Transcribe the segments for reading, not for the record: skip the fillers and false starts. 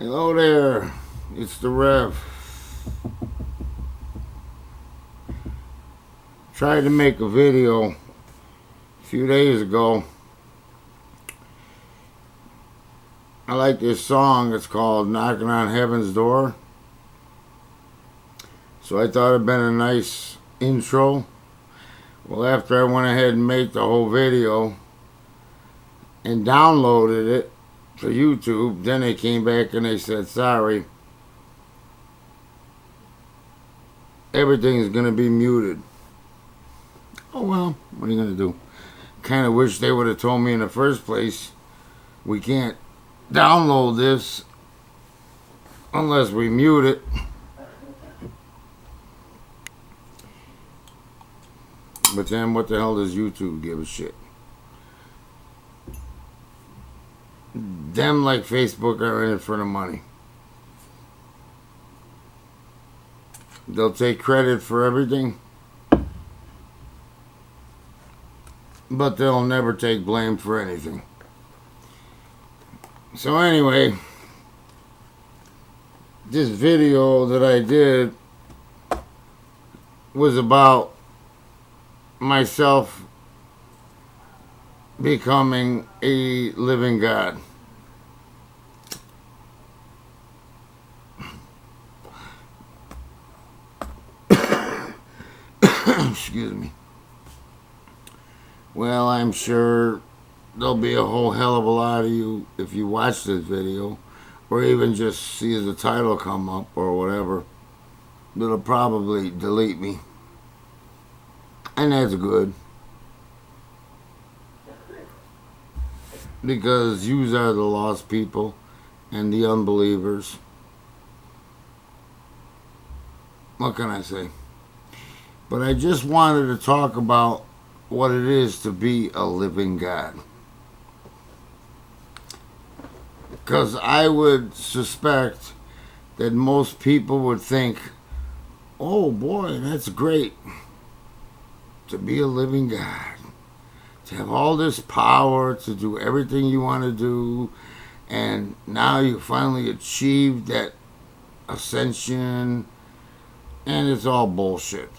Hello there, it's the Rev. Tried to make a video a few days ago. I like this song, it's called Knocking on Heaven's Door. So I thought it'd been a nice intro. Well, after I went ahead and made the whole video and downloaded it for YouTube, then they came back and they said, sorry, everything's gonna be muted. Oh well, what are you gonna do? Kind of wish they would have told me in the first place, we can't download this unless we mute it. But then what the hell does YouTube give a shit? Them, like Facebook, are in it for the money. They'll take credit for everything, but they'll never take blame for anything. So anyway, this video that I did was about myself becoming a living God. Excuse me. Well, I'm sure there'll be a whole hell of a lot of you, if you watch this video, or even just see the title come up or whatever, that'll probably delete me. And that's good. Because yous are the lost people and the unbelievers. What can I say? But I just wanted to talk about what it is to be a living God. Because I would suspect that most people would think, oh boy, that's great to be a living God. To have all this power to do everything you want to do, and now you finally achieved that ascension, and it's all bullshit.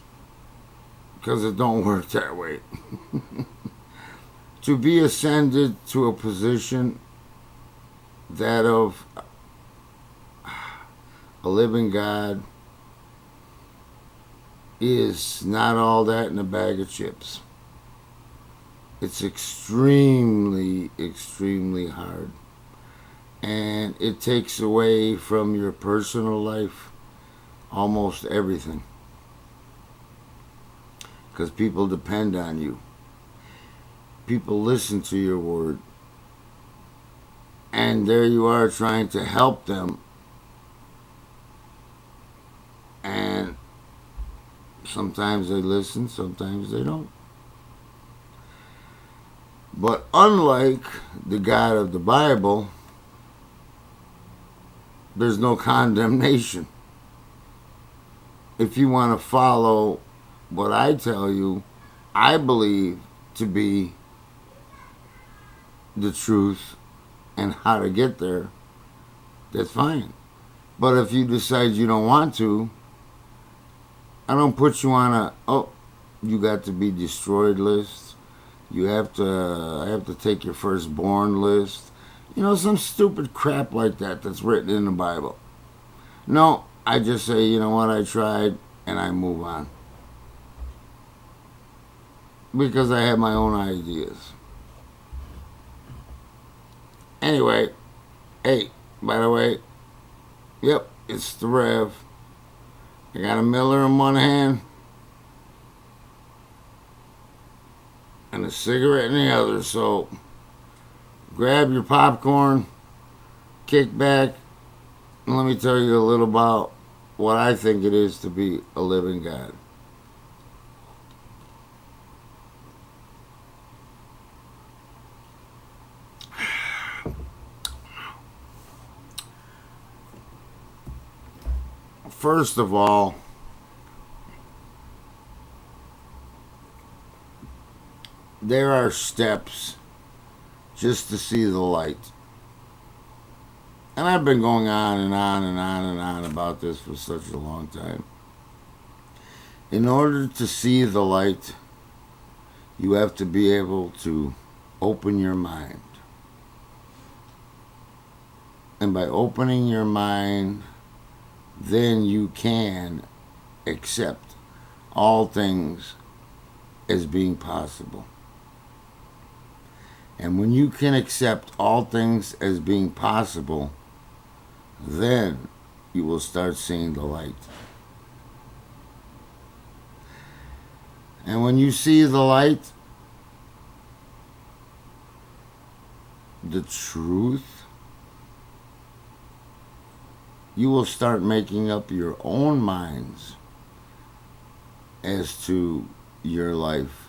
Because it don't work that way. To be ascended to a position that of a living God is not all that in a bag of chips. It's extremely, extremely hard. And it takes away from your personal life almost everything. Because people depend on you. People listen to your word. And there you are trying to help them. And sometimes they listen, sometimes they don't. But unlike the God of the Bible, there's no condemnation. If you want to follow what I tell you, I believe to be the truth and how to get there, that's fine. But if you decide you don't want to, I don't put you on a, oh, you got to be destroyed list. I have to take your firstborn list. You know, some stupid crap like that that's written in the Bible. No, I just say, you know what, I tried, and I move on. Because I have my own ideas. Anyway, hey, by the way, yep, it's the Rev. I got a Miller in one hand and a cigarette in the other, so grab your popcorn, kick back, and let me tell you a little about what I think it is to be a living God. First of all, there are steps just to see the light. And I've been going on and on and on and on about this for such a long time. In order to see the light, you have to be able to open your mind. And by opening your mind, then you can accept all things as being possible. And when you can accept all things as being possible, then you will start seeing the light. And when you see the light, the truth, you will start making up your own minds as to your life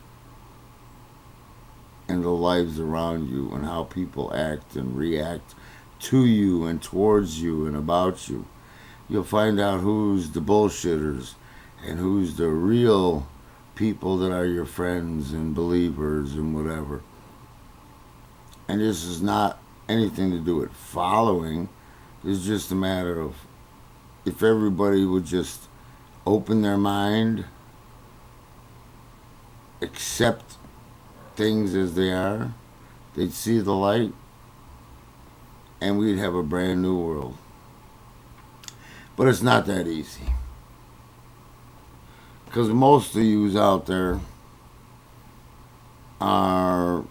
and the lives around you and how people act and react to you and towards you and about you. You'll find out who's the bullshitters and who's the real people that are your friends and believers and whatever. And this is not anything to do with following. It's just a matter of if everybody would just open their mind, accept things as they are, they'd see the light, and we'd have a brand new world. But it's not that easy. Because most of yous out there are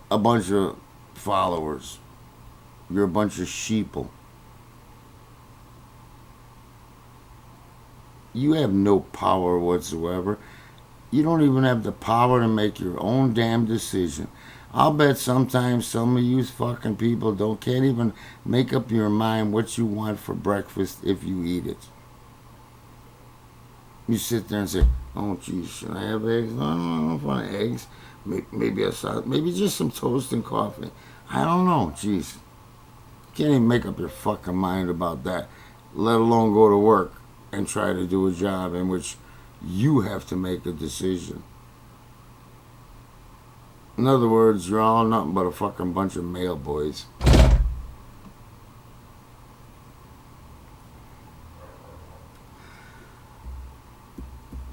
a bunch of followers. You're a bunch of sheeple. You have no power whatsoever. You don't even have the power to make your own damn decision. I'll bet sometimes some of you fucking people can't even make up your mind what you want for breakfast if you eat it. You sit there and say, oh, geez, should I have eggs? No, I don't want eggs. Maybe a salad. Maybe just some toast and coffee. I don't know, geez. Can't even make up your fucking mind about that, let alone go to work and try to do a job in which you have to make a decision. In other words, you're all nothing but a fucking bunch of male boys.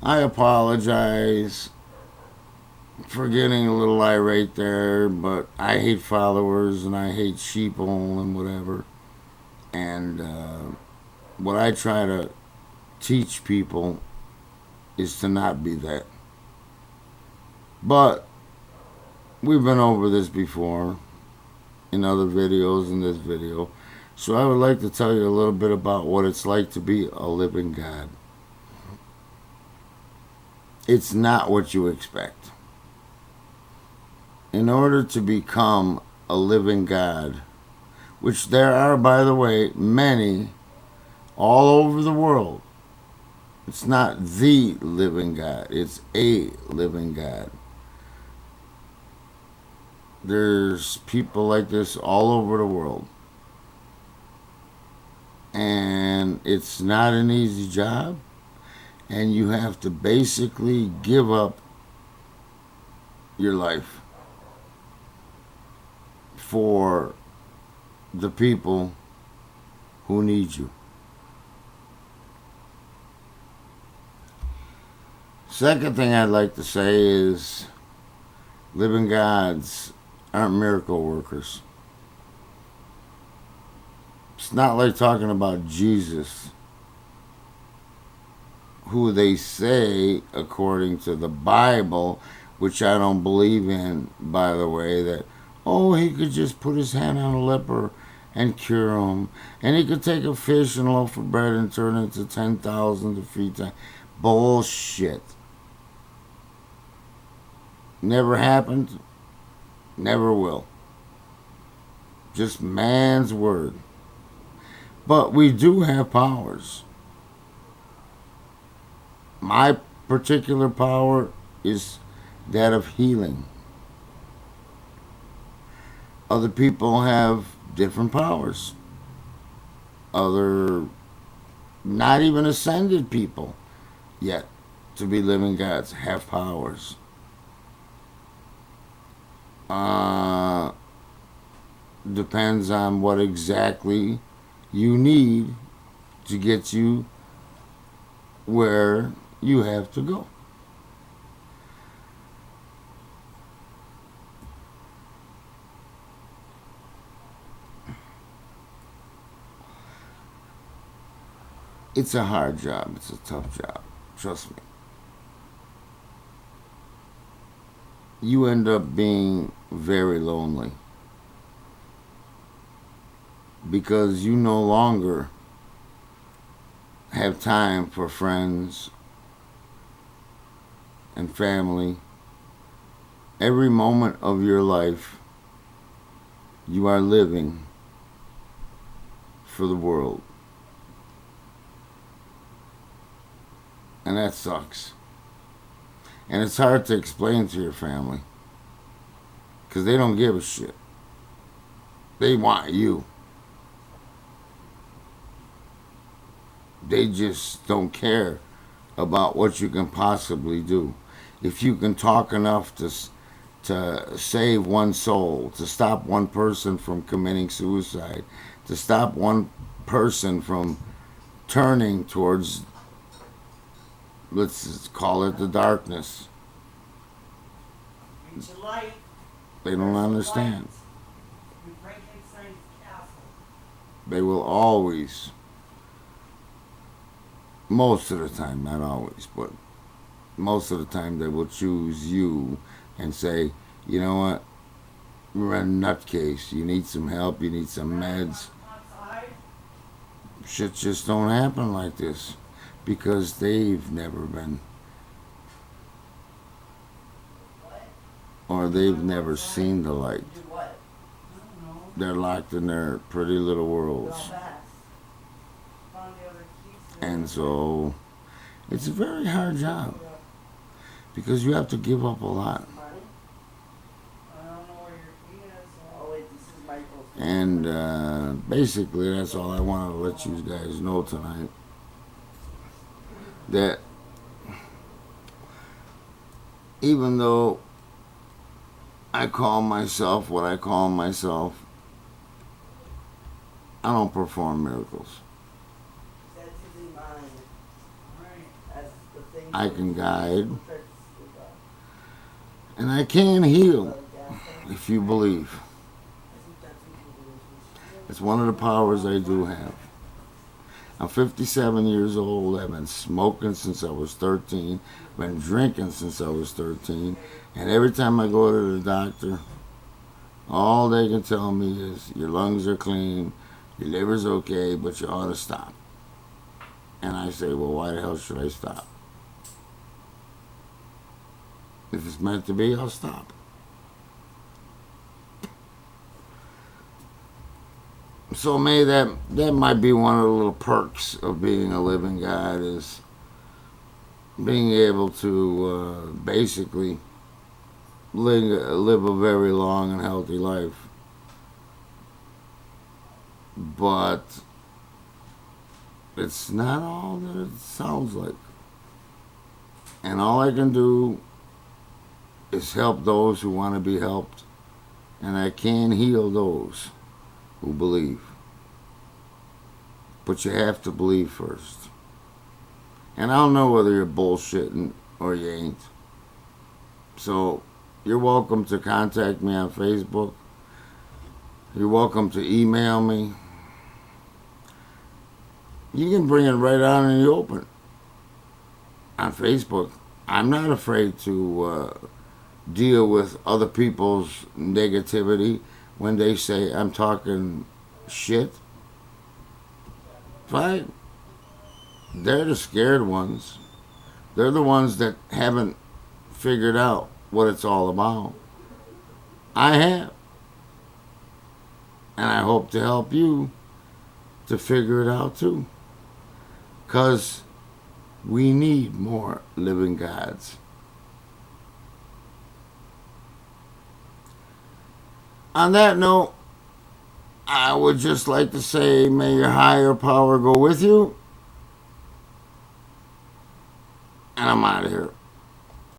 I apologize for getting a little irate there, but I hate followers and I hate sheeple and whatever. And what I try to teach people is to not be that. But we've been over this before in other videos, in this video. So I would like to tell you a little bit about what it's like to be a living God. It's not what you expect. In order to become a living God, which there are, by the way, many all over the world, it's not the living God, it's a living God. There's people like this all over the world. And it's not an easy job. And you have to basically give up your life for the people who need you. Second thing I'd like to say is living gods aren't miracle workers. It's not like talking about Jesus, who they say, according to the Bible, which I don't believe in, by the way, that, oh, he could just put his hand on a leper and cure him, and he could take a fish and a loaf of bread and turn it into 10,000 to feed time. Bullshit. Never happened, never will. Just man's word. But we do have powers. My particular power is that of healing. Other people have different powers. Other, not even ascended people yet to be living gods have powers. Depends on what exactly you need to get you where you have to go. It's a hard job. It's a tough job. Trust me. You end up being very lonely because you no longer have time for friends and family. Every moment of your life, you are living for the world. And that sucks. And it's hard to explain to your family because they don't give a shit. They want you. They just don't care about what you can possibly do. If you can talk enough to save one soul, to stop one person from committing suicide, to stop one person from turning towards, let's call it the darkness. They don't understand. They will always, most of the time, not always, but most of the time they will choose you and say, you know what, you're a nutcase, you need some help, you need some meds. Shit just don't happen like this because they've never been, or they've never seen the light. They're locked in their pretty little worlds. And so it's a very hard job because you have to give up a lot. And basically that's all I wanted to let you guys know tonight. That even though I call myself what I call myself, I don't perform miracles. I can guide and I can heal if you believe. It's one of the powers I do have. I'm 57 years old. I've been smoking since I was 13. Been drinking since I was 13. And every time I go to the doctor, all they can tell me is your lungs are clean, your liver's okay, but you ought to stop. And I say, well, why the hell should I stop? If it's meant to be, I'll stop. So maybe that might be one of the little perks of being a living God, is being able to basically live a very long and healthy life. But it's not all that it sounds like. And all I can do is help those who want to be helped, and I can heal those who believe. But you have to believe first. And I don't know whether you're bullshitting or you ain't. So you're welcome to contact me on Facebook. You're welcome to email me. You can bring it right out in the open on Facebook. I'm not afraid to deal with other people's negativity when they say I'm talking shit. Fine. They're the scared ones. They're the ones that haven't figured out what it's all about. I have. And I hope to help you to figure it out too. Because we need more living gods. On that note, I would just like to say, may your higher power go with you.